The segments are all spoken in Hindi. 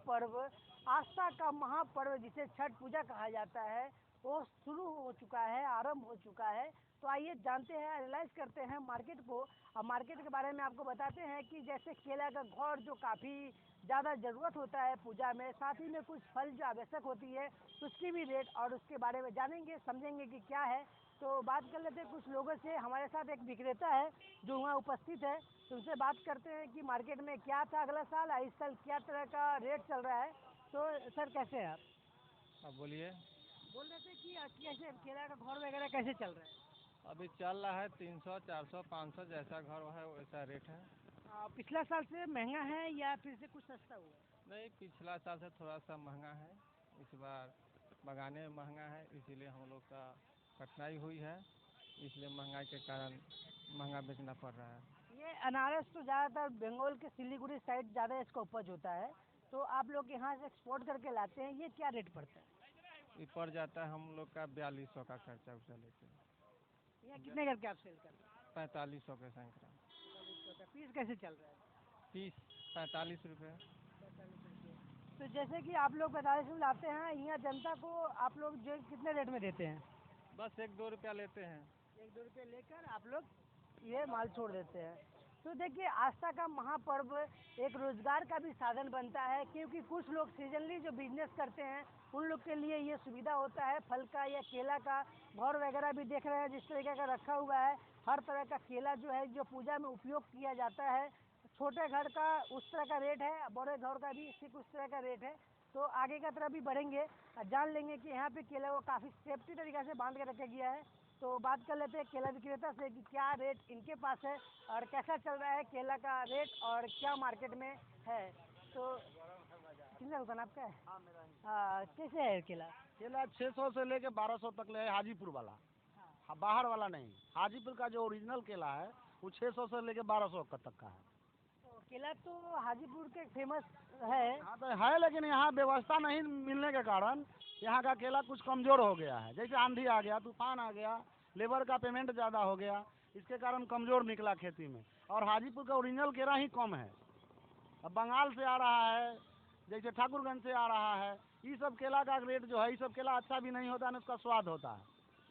महापर्व, आस्था का महापर्व जिसे छठ पूजा कहा जाता है, वो शुरू हो चुका है, आरंभ हो चुका है। तो आइए जानते हैं, एनालाइज करते हैं मार्केट को। और मार्केट के बारे में आपको बताते हैं कि जैसे केला का घौर जो काफ़ी ज़्यादा ज़रूरत होता है पूजा में, साथ ही में कुछ फल जो आवश्यक होती है उसकी भी रेट और उसके बारे में जानेंगे, समझेंगे कि क्या है। तो बात कर लेते हैं कुछ लोगों से। हमारे साथ एक विक्रेता है जो वहाँ उपस्थित है, तो उनसे बात करते हैं कि मार्केट में क्या था अगला साल और इस साल क्या तरह का रेट चल रहा है। तो सर कैसे हैं आप? अब बोलिए। बोल रहे थे कि कैसे केला का घौर वगैरह कैसे चल रहा है? अभी चल रहा है 300, 400, 500 जैसा घर है वैसा रेट है। पिछला साल से महंगा है या फिर से कुछ सस्ता हुआ है? नहीं, पिछला साल से थोड़ा सा महंगा है। इस बार बगाने में महंगा है, इसीलिए हम लोग का कठिनाई हुई है। इसलिए महंगाई के कारण महंगा बेचना पड़ रहा है। ये अनारस तो ज़्यादातर बंगाल के सिलीगुड़ी साइड ज़्यादा इसका उपज होता है, तो आप लोग यहाँ से एक्सपोर्ट करके लाते हैं, ये क्या रेट पड़ता है? ये पड़ जाता है हम लोग का 4200 का खर्चा उर्चा लेके। यहाँ कितने करके आप सेल करते हैं? 4500 के सैकड़ा। 45 का पीस कैसे चल रहा है? पीस 45 रुपये। 45 रुपये। तो जैसे कि आप लोग 45 में लाते हैं, यहाँ जनता को आप लोग जो कितने रेट में देते हैं? बस 1-2 रुपया लेते हैं। 1-2 रुपये लेकर आप लोग ये माल छोड़ देते हैं। तो देखिए, आस्था का महापर्व एक रोजगार का भी साधन बनता है, क्योंकि कुछ लोग सीजनली जो बिजनेस करते हैं उन लोग के लिए ये सुविधा होता है। फल का या केला का घौर वगैरह भी देख रहे हैं जिस तरीके का रखा हुआ है। हर तरह का केला जो है जो पूजा में उपयोग किया जाता है। छोटे घर का उस तरह का रेट है, बड़े घर का भी ठीक उस तरह का रेट है। तो आगे का तरफ भी बढ़ेंगे और जान लेंगे कि यहाँ पे केला को काफ़ी सेफ्टी तरीके से बांध के रखा गया है। तो बात कर लेते हैं केला विक्रेता से कि क्या रेट इनके पास है और कैसा चल रहा है केला का रेट और क्या मार्केट में है। तो कितना दुकान आपका है? हाँ मेरा है। कैसे है केला? केला 600 से लेके 1200 तक ले है, हाजीपुर वाला। हाँ, बाहर वाला नहीं। हाजीपुर का जो ओरिजिनल केला है वो 600 से लेके 1200 तक का है। तो केला तो हाजीपुर के फेमस है। हाँ तो है, लेकिन यहाँ व्यवस्था नहीं मिलने के कारण यहाँ का केला कुछ कमज़ोर हो गया है। जैसे आंधी आ गया, तूफान आ गया, लेबर का पेमेंट ज़्यादा हो गया, इसके कारण कमज़ोर निकला खेती में। और हाजीपुर का ओरिजिनल केला ही कम है। अब बंगाल से आ रहा है, जैसे ठाकुरगंज से आ रहा है, ये सब केला का रेट जो है, ये सब केला अच्छा भी नहीं होता, न उसका स्वाद होता है।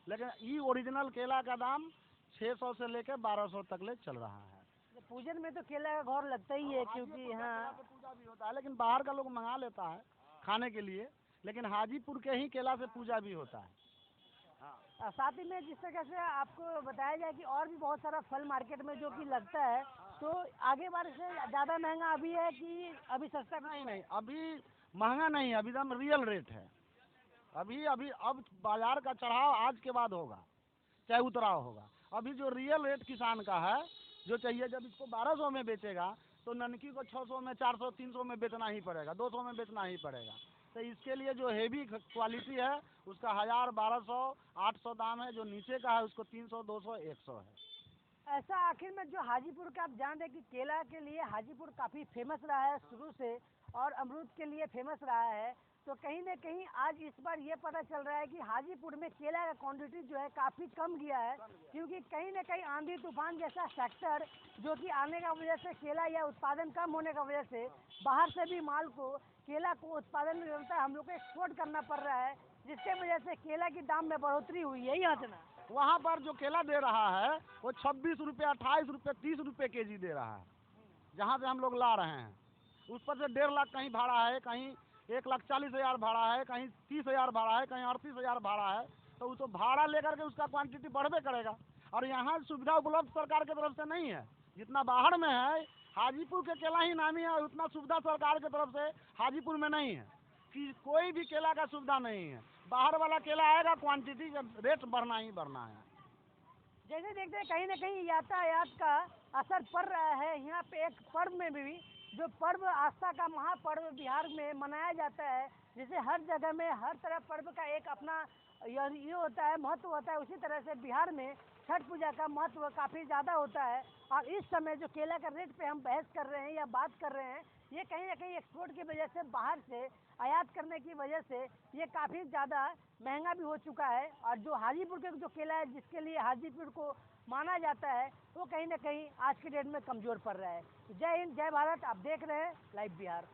लेकिन ये ओरिजिनल केला का दाम 600 से लेकर 1200 तक ले चल रहा है। पूजन में तो केला का घौर लगता ही है, क्योंकि हाँ पूजा भी होता है, लेकिन बाहर का लोग मंगा लेता है खाने के लिए, लेकिन हाजीपुर के ही केला से पूजा भी होता है। साथ ही में जिस तरह से आपको बताया जाए कि और भी बहुत सारा फल मार्केट में जो कि लगता है, तो आगे बार से ज़्यादा महंगा अभी है कि अभी सस्ता? नहीं, अभी महंगा नहीं, अभी एकदम रियल रेट है। अभी अभी अब बाजार का चढ़ाव आज के बाद होगा, चाहे उतराव होगा। अभी जो रियल रेट किसान का है, जो चाहिए, जब इसको 1200 में बेचेगा तो ननकी को 600 में, 400, 300 में बेचना ही पड़ेगा, 200 में बेचना ही पड़ेगा। तो इसके लिए जो हेवी क्वालिटी है उसका 1000, 1200, 800 दाम है। जो नीचे का है उसको 300, 200, 100 है। ऐसा आखिर में जो हाजीपुर का आप जान रहे कि केला के लिए हाजीपुर काफ़ी फेमस रहा है शुरू से, और अमरूद के लिए फेमस रहा है, तो कहीं ना कहीं आज इस बार ये पता चल रहा है कि हाजीपुर में केला का क्वांटिटी जो है काफ़ी कम गया है, क्योंकि कहीं ना कहीं आंधी तूफान जैसा फैक्टर जो कि आने का वजह से केला या उत्पादन कम होने का वजह से बाहर से भी माल को, केला को उत्पादन में मिलता है, हम लोग को एक्सपोर्ट करना पड़ रहा है, जिसके वजह से केला की दाम में बढ़ोतरी हुई है। यहाँ से ना वहाँ पर जो केला दे रहा है वो 26 रुपये, 28 रुपये, 30 रुपये केजी दे रहा है। जहाँ से हम लोग ला रहे हैं उस पर से 1.5 लाख कहीं भाड़ा है, कहीं 1,40,000 भाड़ा है, कहीं 30,000 भाड़ा है, कहीं 38,000 भाड़ा है। तो वो तो भाड़ा लेकर के उसका क्वांटिटी बढ़बे करेगा। और यहाँ सुविधा उपलब्ध सरकार की तरफ से नहीं है, जितना बाहर में है। हाजीपुर के केला ही नामी है, उतना सुविधा सरकार की तरफ से हाजीपुर में नहीं है कि कोई भी केला का सुविधा नहीं है। बाहर वाला केला आएगा, क्वांटिटी का रेट बढ़ना ही बढ़ना है। जैसे देखते हैं कहीं ना कहीं यातायात का असर पड़ रहा है। यहाँ पे एक पर्व में भी, जो पर्व आस्था का महापर्व बिहार में मनाया जाता है, जैसे हर जगह में हर तरह पर्व का एक अपना ये होता है, महत्व होता है, उसी तरह से बिहार में छठ पूजा का महत्व काफ़ी ज़्यादा होता है। और इस समय जो केला का रेट पे हम बहस कर रहे हैं या बात कर रहे हैं, ये कहीं ना कहीं एक्सपोर्ट की वजह से, बाहर से आयात करने की वजह से ये काफ़ी ज़्यादा महंगा भी हो चुका है। और जो हाजीपुर के जो केला है, जिसके लिए हाजीपुर को माना जाता है, वो कहीं ना कहीं आज के डेट में कमज़ोर पड़ रहा है। जय हिंद, जय भारत। आप देख रहे हैं लाइव बिहार।